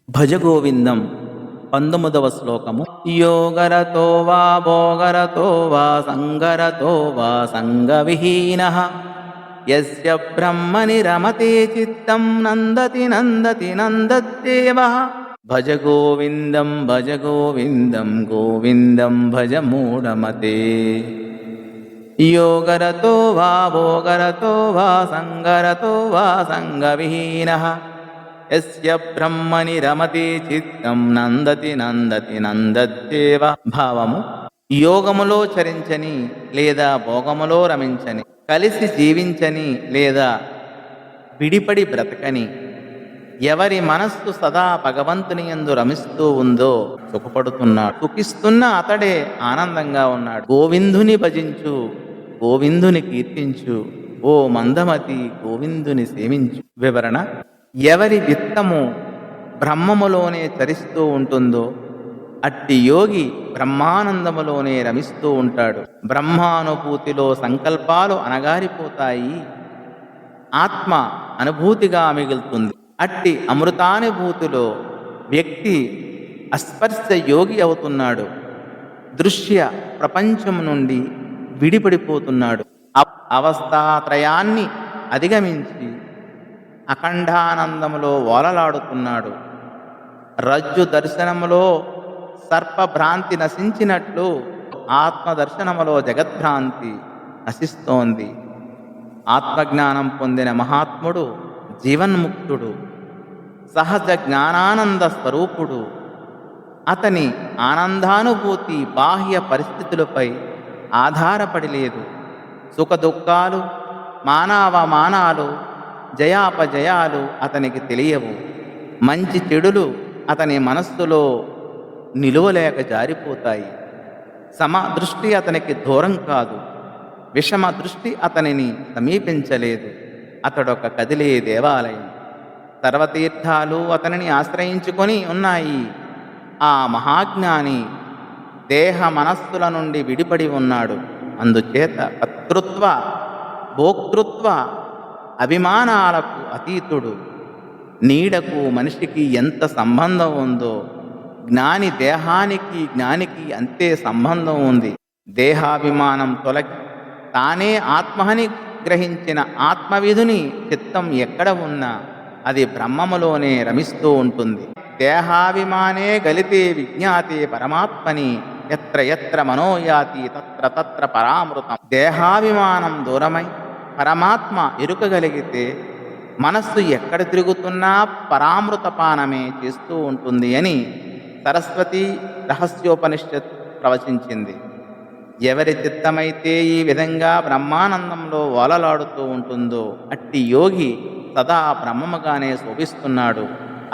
భజగోవిందం 19వ శ్లోకము. యోగరతో వా భోగరతో వా సంగరతో వా సంగవిహీనః యస్య బ్రహ్మని రమతే చిత్తం నందతి నందతి నందత్యేవః. భజ గోవిందం భజ గోవిందం గోవిందం భజ మూఢమతే. యోగరతో వా భోగరతో వా సంగరతో వా సంగవిహీనః యస్య బ్రహ్మని రమతే చిత్తం నందతి నందతి నందత్యేవ. భావము: యోగములో చరించని లేదా భోగములో రమించని, కలిసి జీవించని లేదా విడిపడి బ్రతకని ఎవరి మనస్సు సదా భగవంతుని యందు రమిస్తూ ఉందో సుఖపడుతున్నాడు. సుఖిస్తున్న అతడే ఆనందంగా ఉన్నాడు. గోవిందుని భజించు, గోవిందుని కీర్తించు, ఓ మందమతి గోవిందుని సేవించు. వివరణ: ఎవరి విత్తము బ్రహ్మములోనే చరిస్తూ ఉంటుందో అట్టి యోగి బ్రహ్మానందములోనే రమిస్తూ ఉంటాడు. బ్రహ్మానుభూతిలో సంకల్పాలు అణగారిపోతాయి, ఆత్మ అనుభూతిగా మిగులుతుంది. అట్టి అమృతానుభూతిలో వ్యక్తి అస్పర్శ యోగి అవుతున్నాడు. దృశ్య ప్రపంచం నుండి విడిపడిపోతున్నాడు. అవస్థాత్రయాన్ని అధిగమించి అఖండానందములో ఓలలాడుతున్నాడు. రజ్జు దర్శనములో సర్పభ్రాంతి నశించినట్లు ఆత్మదర్శనములో జగద్భ్రాంతి నశిస్తోంది. ఆత్మజ్ఞానం పొందిన మహాత్ముడు జీవన్ముక్తుడు, సహజ జ్ఞానానంద స్వరూపుడు. అతని ఆనందానుభూతి బాహ్య పరిస్థితులపై ఆధారపడి లేదు. సుఖదుఖాలు, మానావమానాలు, జయాపజయాలు అతనికి తెలియవు. మంచి చెడులు అతని మనస్సులో నిలువలేక జారిపోతాయి. సమదృష్టి అతనికి దూరం కాదు, విషమ దృష్టి అతనిని సమీపించలేదు. అతడొక కదిలే దేవాలయం. సర్వతీర్థాలు అతనిని ఆశ్రయించుకొని ఉన్నాయి. ఆ మహాజ్ఞాని దేహ మనస్సుల నుండి విడిపడి ఉన్నాడు. అందుచేత కర్తృత్వ భోక్తృత్వ అభిమానాలకు అతీతుడు. నీడకు మనిషికి ఎంత సంబంధం ఉందో జ్ఞాని జ్ఞానికి అంతే సంబంధం ఉంది. దేహాభిమానం తొలగి తానే ఆత్మని గ్రహించిన ఆత్మవిధుని చిత్తం ఎక్కడ ఉన్నా అది బ్రహ్మములోనే రమిస్తూ ఉంటుంది. దేహాభిమానే గలితే విజ్ఞాతే పరమాత్మని ఎత్ర ఎత్ర మనోయాతి తత్ర తత్ర పరామృతం. దేహాభిమానం దూరమై పరమాత్మ ఎరుకగలిగితే మనస్సు ఎక్కడ తిరుగుతున్నా పరామృతపానమే చేస్తూ ఉంటుంది అని సరస్వతి రహస్యోపనిషత్ ప్రవచించింది. ఎవరి చిత్తమైతే ఈ విధంగా బ్రహ్మానందంలో ఓలలాడుతూ ఉంటుందో అట్టి యోగి సదా బ్రహ్మముగానే శోభిస్తున్నాడు.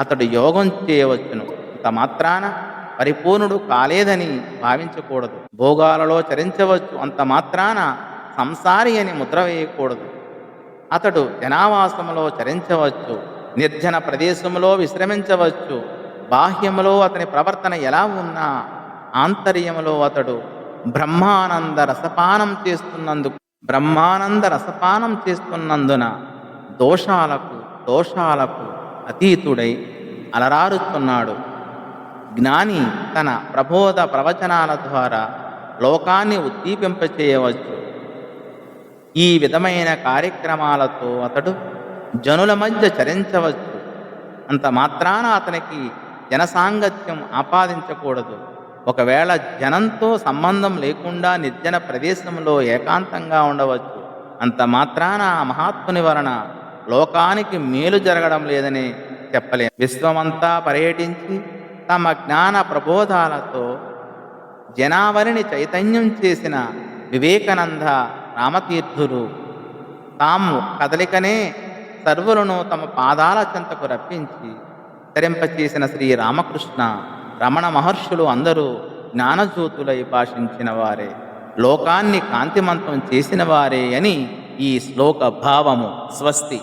అతడు యోగం చేయవచ్చును, అంత మాత్రాన పరిపూర్ణుడు కాలేదని భావించకూడదు. భోగాలలో చరించవచ్చు, అంత మాత్రాన సంసారి అని ముద్ర వేయకూడదు. అతడు జనావాసములో చరించవచ్చు, నిర్జన ప్రదేశములో విశ్రమించవచ్చు. బాహ్యములో అతని ప్రవర్తన ఎలా ఉన్నా ఆంతర్యములో అతడు బ్రహ్మానంద రసపానం చేస్తున్నందున దోషాలకు అతీతుడై అలరారుతున్నాడు. జ్ఞాని తన ప్రబోధ ప్రవచనాల ద్వారా లోకాన్ని ఉద్దీపింపచేయవచ్చు. ఈ విధమైన కార్యక్రమాలతో అతడు జనుల మధ్య చరించవచ్చు. అంత మాత్రాన అతనికి జనసాంగత్యం ఆపాదించకూడదు. ఒకవేళ జనంతో సంబంధం లేకుండా నిర్జన ప్రదేశంలో ఏకాంతంగా ఉండవచ్చు. అంత మాత్రాన ఆ మహాత్ముని వలన లోకానికి మేలు జరగడం లేదని చెప్పలేం. విశ్వమంతా పర్యటించి తమ జ్ఞాన ప్రబోధాలతో జనావళిని చైతన్యం చేసిన వివేకానంద రామతీర్థులు తాము కదలికనే సర్వులను తమ పాదాల చెంతకు రప్పించి తరింపచేసిన శ్రీరామకృష్ణ రమణ మహర్షులు అందరూ జ్ఞానజ్యోతులై భాషించిన వారే, లోకాన్ని కాంతిమంతం చేసిన వారే అని ఈ శ్లోక భావము. స్వస్తి.